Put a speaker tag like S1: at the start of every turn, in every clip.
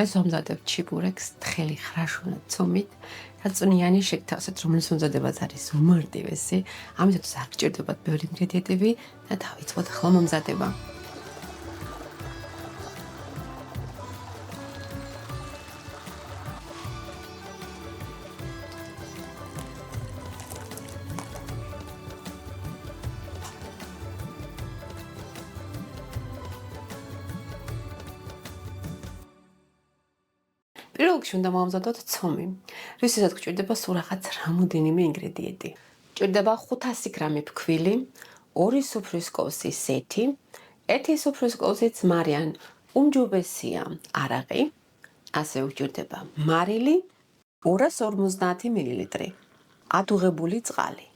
S1: დღეს ვამზადებ ჩიბურეკს თხელი ხრაშუნა ცომით და წვნიანი შეკთავსეთ, რომელიც მომზადებაც არის უმარტივესი. ამისათვის არ გჭირდებათ ბევრი ინგრედიენტები და დავიწყოთ ახლა მომზადება. პირველ რიგში უნდა მოვამზადოთ ცომი, რისთვისაც გჭირდება სულ რაღაც რამოდენიმე ინგრედიენტი. გჭირდება 500 გრამი ფქვილი, 2 სუფრის კოვსი სეთი, 1 სუფრის კოვსი ძმარი ან უმჯობესია არაყი, ასევე გჭირდება მარილი 250 მილილიტრი, ადუღებული წყალი.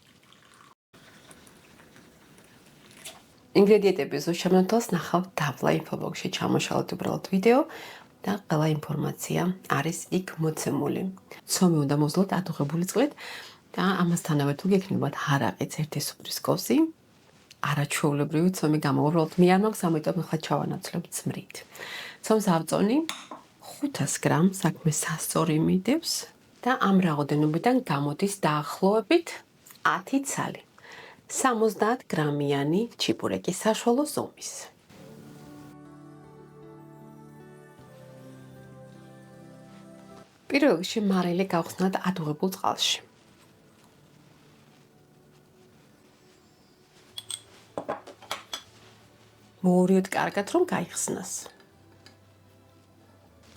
S1: ინგრედიენტების უშემოთვალს ნახავთ დაბლა ინფობოქსში, ჩამოშალოთ უბრალოდ ვიდეო და ყველა ინფორმაცია არის იქ მოცემული. ცომი უნდა მოვზლოთ ადუღებული წყლით და ამასთანავე თუ გექნებათ არაყიც 1 სუფრის კოვსი, არაჩვეულებრივი ცომი გამოვუბრალოთ. მე არ მაქვს, ამიტომ ახლა ჩავანაცვლებ ძმრით. ცომს ავწონი 500 გრამს, საქმე სასწორი მიდევს და ამ რაოდენობიდან გამოდის დაახლოებით 10 ცალი. 70 გრამიანი ჩიბურეკი საშუალო ზომის. პირველ რიგში მარილი გავხსნათ ადუღებულ წყალში. მოვურიოთ კარგად, რომ გაიხსნას.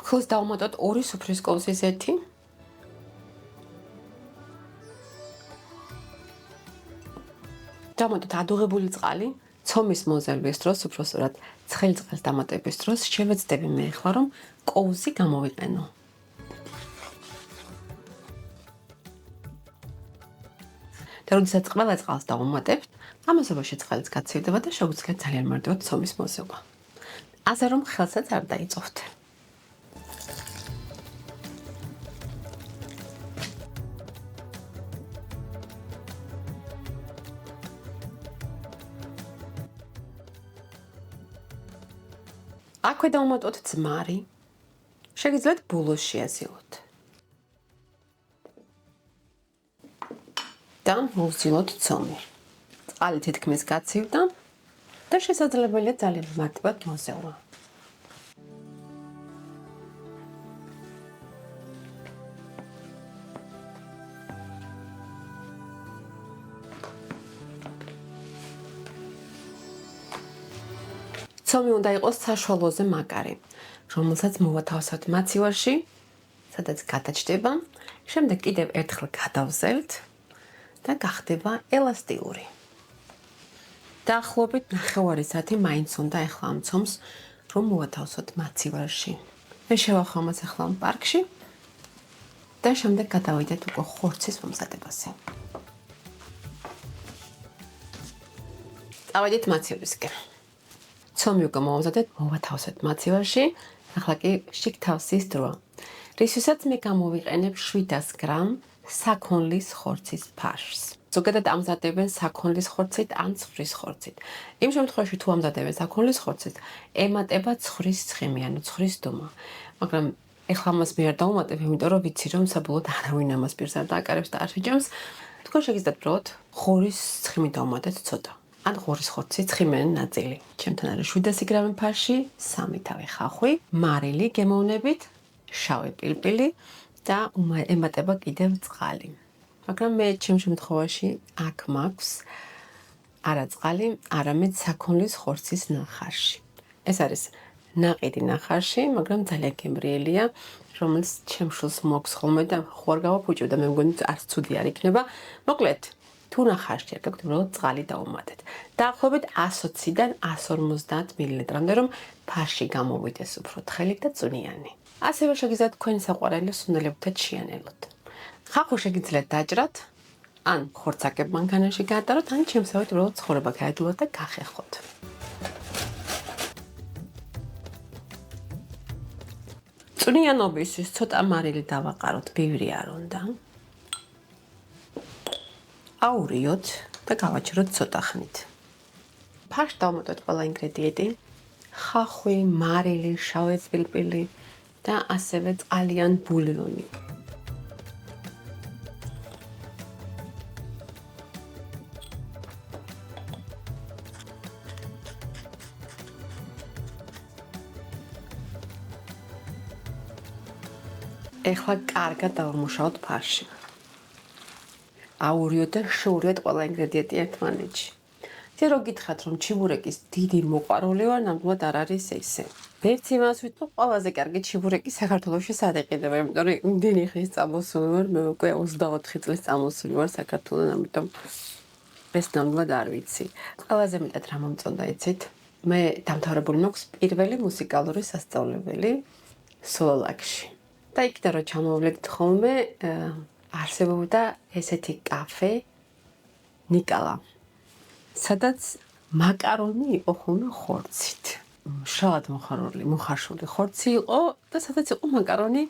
S1: ფქვილს დავუმატოთ 2 სუფრის კოვსი ზეთი. დავუმატოთ ადუღებული წყალი. ცომის მოზელვის დროს, უბრალოდ ცხელ წყალს დამატების დროს შევეცდები მე ახლა, რომ კოვზი გამოვიყენო. და როდესაც ყველა წყალს დავუმატებთ, ამასობაში წყალიც გაცივდება და შეგვიძლია ძალიან მარტივად ცომის მოზება. ასე რომ ხელსაც არ დაიწყოთ. აქვე დავუმატოთ ძმარი. შეგიძლიათ ბოლოს შეასილოთ. და მოვზილოთ ცომი. წყალი თითქმის გაცივდა და შესაძლებელია ძალიან მარტივად მოზევა. ცომი უნდა იყოს საშუალოზე მაგარი, რომელსაც მოვათავსებთ მაცივარში, სადაც გადაჭდება, შემდეგ კიდევ ერთხელ გადავზელთ და გახდება ელასტიური. დაახლოებით 9 საათი მაინც უნდა ახლა ამ ცომს, რომ მოვათავსოთ მაცივარში. მე შევახო მას ახლა პარკში და შემდეგ გადავიდეთ უკვე ხორცის მომზადებაზე. წავედით მაცივარისკენ. ცომი უკვე მოვამზადეთ, მოვათავსეთ მაცივარში, ახლა კი შიგთავსის დროა. რისთვისაც მე გამოვიყენებ 700 გრამ საქონლის ხორცის ფარშს. ზოგადად ამზადებენ საქონლის ხორცით ან ცხვრის ხორცით. იმ შემთხვევაში თუ ამზადებენ საქონლის ხორცით, ემატება ცხვრის ცხიმი, ანუ ცხვრის დომა. მაგრამ ეხლა მას მე არ დავუმატებ, იმიტომ რომ ვიცი რომ საბოლოოდ არავინ ამას პირს არ დააკარებს და არ შეჯამს. თქვენ შეგიძლიათ უბრალოდ ღორის ცხიმი დავუმატეთ ცოტა. ან ღორის ხორცის ცხიმიანი ნაწილი. ჩემთან არის 700 გრამი ფარში, 3 თავი ხახვი, მარილი გემოვნებით, შავი პილპილი და ემატება კიდევ წყალი. მაგრამ მე ჩემ შემთხვევაში აქ მაქვს არა წყალი, არამედ საქონლის ხორცის ნახარში. ეს არის ნაყიდი ნახარში, მაგრამ ძალიან გემრიელია, რომელიც ჩემ შულს მოაქვს ხოლმე და ხوار გავაფუჭებ და მე მგონი არც ცუდი არ იქნება. მოკლედ, თუ ნახარში არ გაქვთ, უბრალოდ წყალი დავუმატეთ. დაახლოებით 120-დან 150 მილილიტრამდე, რომ ფარში გამოვიდეს უფრო თხელი და წვნიანი. ასევე შეგიძლიათ თქვენი საყვარელი სუნელებითაც შეანელოთ. ხახვი შეგიძლიათ დაჭრათ, ან ხორცაკებ მანქანაში გაატაროთ, ან ჩემსავით უბრალოდ ცხოვრება გაედულოთ და გახეხოთ. წვნიანობისთვის ცოტა მარილი დავაყაროთ, ბევრი არ უნდა. აურიოთ და გავაჭროთ ცოტა ხნით. ფარშს დავუმატოთ ყველა ინგრედიენტი. ხახვი, მარილი, შავი პილპილი და ასევე წყალიან ბულიონი. ეხლა კარგად დავმუშავოთ ფარში. აურიოთ და შურიოთ ყველა ინგრედიენტი ერთმანეთში. Те რო გითხრათ რომ ჩიბურეკის დიდი მოყვარული ვარ, ნამდვილად არ არის ესე. Ერთ იმას ვიტყვი, ყველაზე კარგი ჩიბურეკი საქართველოში სად იყიდება, იმიტომ რომ იმდენი ხნის წამოსული ვარ, მე უკვე 24 წლის წამოსული ვარ საქართველოს, ამიტომ ეს ნამდვილად არ ვიცი. ყველაზე მეტად რა მომწონდა იცით? მე დამთავრებული მაქვს პირველი მუსიკალური სასწავლებელი სოლოლაკში. და იქიდან რო ჩამოვვლეთ ხოლმე, არსებობდა ესეთი კაფე ნიკალა. სადაც მაკარონი იყო ხოლმე ხორცით. შავად მოხარშული ხორცი იყო და სადაც იყო მაკარონი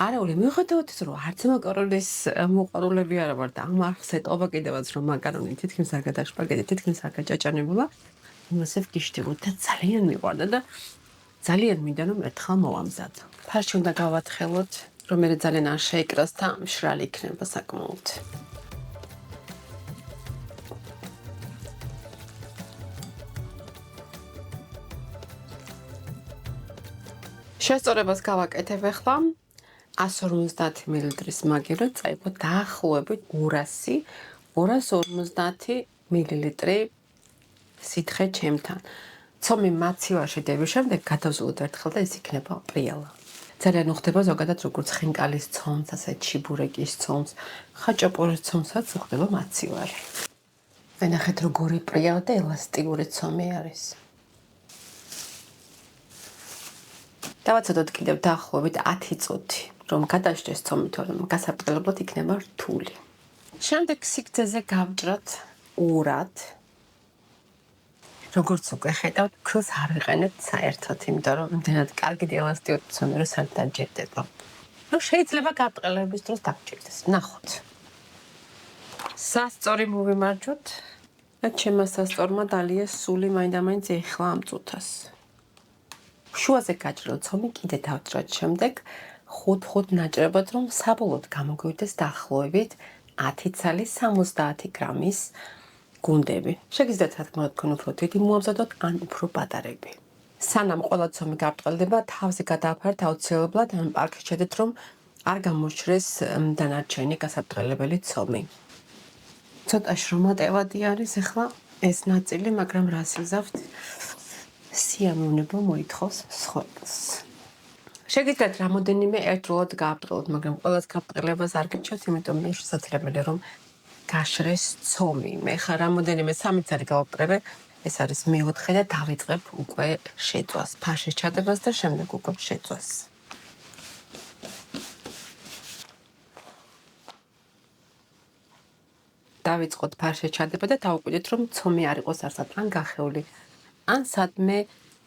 S1: არეული. მიუხედავად ის რომ არც მაკარონის მოყვარულები არა ვარ და ამ ახს ეტყობა კიდევაც რომ მაკარონი თითქმის არ გადაშპაგედი, თითქმის არ გაჭაჭანებულა, იმასე ვგიშტებოდ და ძალიან მიყვარდა და ძალიან მინდა რომ ერთხელ მოვამზადო. ფარში უნდა გავათხელოთ, რომ მე ძალიან არ შეიკრას და მშრალი იქნება საკმაოდ. შესწორებას გავაკეთებ ახლა 150 მლ-ის მაგივრად წაიღო დაახლოებით 250 მლ სითხე ჩემთან. ცომი მაცივარში დების შემდეგ გადავზულოთ ერთხელ და ის იქნება პრიალა. ძალიან უხდება ზოგადად როგორც ხინკალის ცომს, ასე ჩიბურეკის ცომს, ხაჭაპურის ცომსაც უხდება მაცივარი. ვენახეთ როგორი პრიალა და ელასტიური ცომი არის. დავაცადოთ კიდევ დაახლოებით 10 წუთი, რომ გადაშდეს ცომი, თორემ გასაბრწყებლად იქნება რთული. შემდეგ სიგრძეზე გავჭრათ ურად. როგორც უკვე ხედავთ, ქროს არ ვიყენებთ საერთოდ, იმიტომ რომ იმდენად კარგი ელასტიური ცომი რო საერთოდ დაჭირდება. ნუ შეიძლება გაბრწყლების დროს დაგჭირდეს. ნახოთ. სასწორი მოვიმარჯვოთ და ჩემმა სასწორმა დალიეს სული მაინდამაინც ეხლა ამ წუთას. შუაზე გაჭრილ ცომი კიდე დავჭრათ შემდეგ 5 ნაჭრებად რომ საბოლოოდ გამოგვივიდეს დაახლოებით 10 ცალი 70 გრამის გუნდები. შეგიძლიათ რა თქმა უნდა თქვენ უფრო დიდი მოამზადოთ ან უფრო პატარები. სანამ ყველა ცომი გაბრწყლდება, თავზე გადააფარეთ აუცილებლად ან პარკში შედეთ რომ არ გამოჩრეს დანარჩენი გასაბრწყლებელი ცომი. ცოტა შრომატევადი არის ახლა ეს ნაწილი, მაგრამ რას იზავთ? სიამოვნება მოითხოვს სხვას. შეგიძლიათ რამოდენიმე ერთდროულად გააბრწყლოთ, მაგრამ ყველას გაბრწყლებას არ გიჩვენთ, იმიტომ მე შესაძლებელია რომ გაშრეს ცომი. მე ხარ რამოდენიმე 3 წელი გავაბრწყლებ, ეს არის მე-4 და დავიწყებ უკვე შეწვას, ფაშის ჩადებას და შემდეგ უკვე შეწვას. დავიწყოთ ფაშის ჩადება და დავუკვირდით რომ ცომი არ იყოს არსად ან გახეული. ან სადმე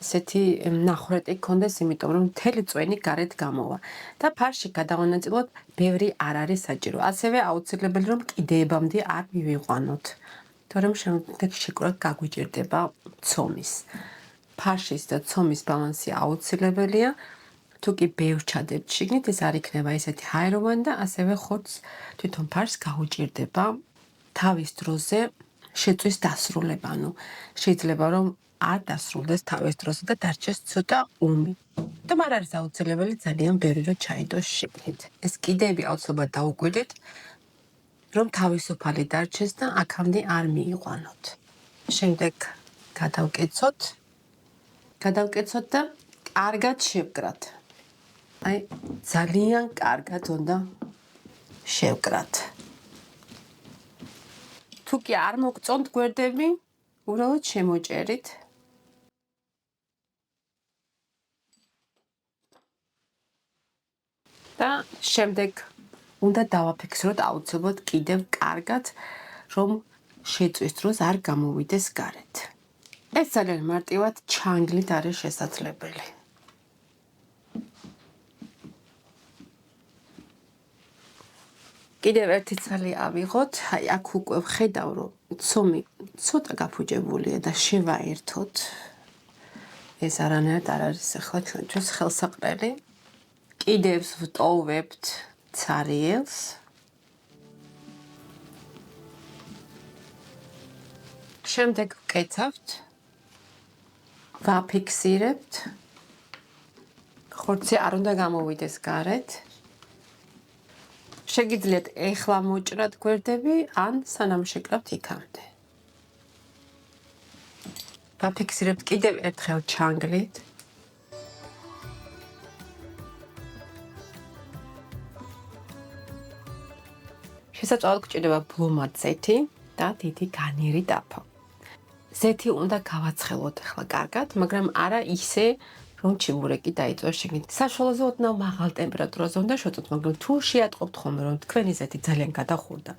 S1: ესეთი ნახრეტი გქონდეს, იმიტომ რომ მთელი წვენი გარეთ გამოვა და ფარში გადავანაწილოთ, ბევრი არ არის საჭირო. ასევე აუცილებელი რომ კიდეებამდე არ მივიყვანოთ, თორემ შემდეგ შეკვრად გაგვიჭირდება ცომის. ფარშის და ცომის ბალანსი აუცილებელია. თუ კი ბევრ ჩადებთ შიგნით, ეს არ იქნება ესეთი ჰაეროვანი და ასევე ხორცს თვითონ ფარს გაუჭირდება თავის დროზე შეწვის დასრულება. ანუ შეიძლება რომ არ დასრულდეს თავის დროზე და დარჩეს ცოტა ომი. და არ არის აუცილებელი ძალიან ბევრი რომ ჩაიდოს შიგნით. ეს კიდეები აუცილებლად დაუკვირდით, რომ თავისუფალი დარჩეს და აქამდე არ მიიყვანოთ. შემდეგ გადავკეცოთ და კარგად შევკრათ. აი, ძალიან კარგად უნდა შევკრათ. თუ კი არ მოგწონთ გვერდები, უბრალოდ შემოჭერით. და შემდეგ უნდა დავაფიქსიროთ აუცილებლად კიდევ კარგად, რომ შეწვის დროს არ გამოვიდეს გარეთ. ეს ძალიან მარტივად ჩანგლით არის შესაძლებელი. კიდევ ერთი ცალი ავიღოთ, აი აქ უკვე ვხედავ, რომ ცომი ცოტა გაფუჭებულია და შევაერთოთ. ეს არანაირად არ არის ახლა ჩვენთვის ხელსაყრელი. კიდევს ვტოვებთ ცარიელს. შემდეგ ვკეცავთ. ვაფიქსირებთ. ხორცი არ უნდა გამოვიდეს გარეთ. შეგიძლიათ ეხლა მოჭრათ გვერდები, ან სანამ შეკრავთ იქამდე. ვაფიქსირებთ კიდევ ერთხელ ჩანგლით. შესაძლოა გჭირდება ბლომად ზეთი და დიდი განიერი დაფა. ზეთი უნდა გავაცხელოთ ახლა კარგად, მაგრამ არა ისე, რომ ჩიბურეკი დაიწვა შეგნით. საშუალოზე ოდნავ მაღალ ტემპერატურაზე უნდა შევწოთ, მაგრამ თუ შეატყობთ ხოლმე, რომ თქვენი ზეთი ძალიან გადახურდა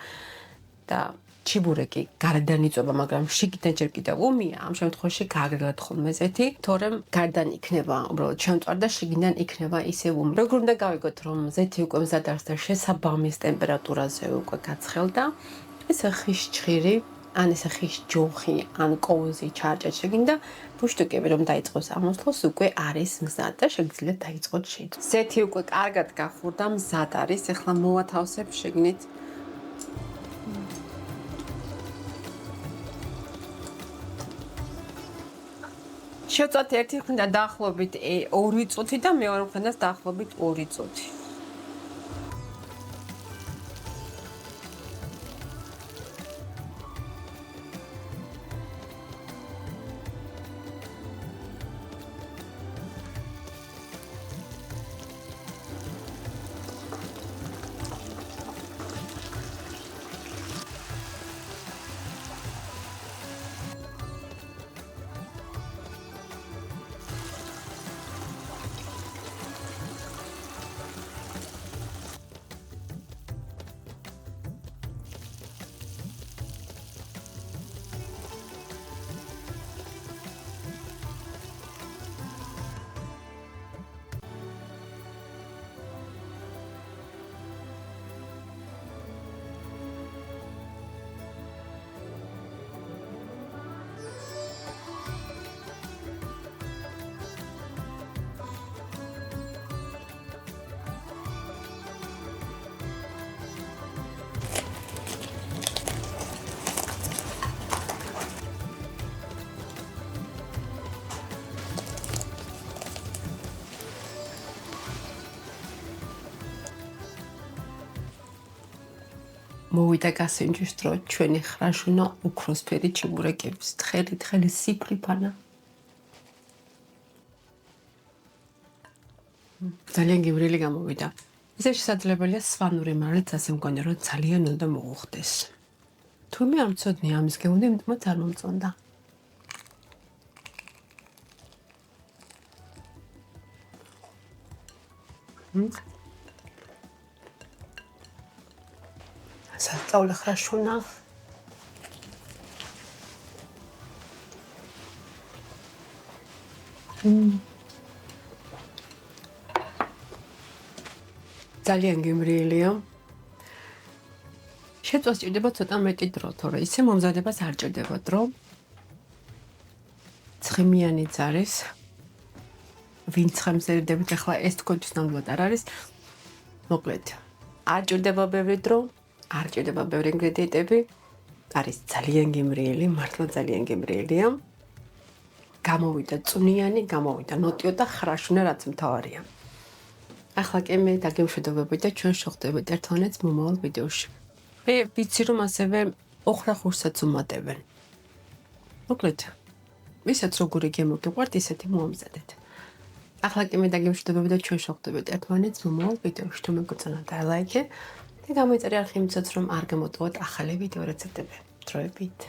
S1: და ჩიბურეკი გარედან იწובה, მაგრამ შიგნით ჯერ კიდევ ომია, ამ შემთხვევაში გააგრილოთ ხოლმე ზეთი, თორემ გარედან იქნება უბრალოდ შემწვარ და შიგნიდან იქნება ისე ომი. როგორ უნდა გავიგოთ, რომ ზეთი უკვე მზად არის და შესაბამის ტემპერატურაზე უკვე გაცხელდა, ესე ხის ჭხირი ან ესე ხის ჯოხი, ან კოვზი ჩაარჭეთ შეგინდა, ბუშტუკები რომ დაიწყოს ამოსვლას უკვე არის მზად და შეგიძლიათ დაიწყოთ შეჭრა. ზეთი უკვე კარგად გახურდა, მზად არის, ეხლა მოვათავსებ შეგნით. შევწვათ ერთი მხრიდან დაახლოებით 2 წუთი და მეორე მხრიდან დაახლოებით 2 წუთი. მოვიდა გასინჯის დრო, ჩვენი ხრაშუნა უქროსფერი ჩიბურეკების თხელი სიფრიფანა. ძალიან გემრიელი გამოვიდა. ისე შესაძლებელია სვანური მარილიც ასე მგონია, რომ ძალიან უნდა მოუხდეს. თურმე არ მწოდნია ამის გეუბნები, იმიტომაც არ მომწონდა. სასწაული ხრაშუნა. ძალიან გემრიელია. შეწვა სჭირდება ცოტა მეტი დრო, თორე ისე მომზადებას არ ჭირდება დრო. ცხიმიანიც არის. ვინც ხემზერდებით, ახლა ეს თქვენთვის ნამდვილად არ არის. მოკლედ, არ ჭირდება ბევრი დრო, არ ჭირდება ბევრი ინგრედიენტები. არის ძალიან გემრიელი, მართლა ძალიან გემრიელია. გამოვიდა წვნიანი, გამოვიდა ნოტიო და ხრაშუნა, რაც მთავარია. ახლა კი მე დაგემშვიდობებით და ჩვენ შევხვდებით ერთმანეთს მომავალ ვიდეოში. მე ვიცი რომ ასევე ოხრახურსაც უმატებენ. მოკლედ, ვისაც როგორი გემო გიყვართ, ისეთი მოამზადეთ. ახლა კი მე დაგემშვიდობებით და ჩვენ შევხვდებით ერთმანეთს მომავალ ვიდეოში. თუ მეგოწონათ დაილაიქე და გამოიწერე არხი იმიცოც რომ არ გამოტოვოთ ახალი ვიდეო რეცეპტები. დროებით.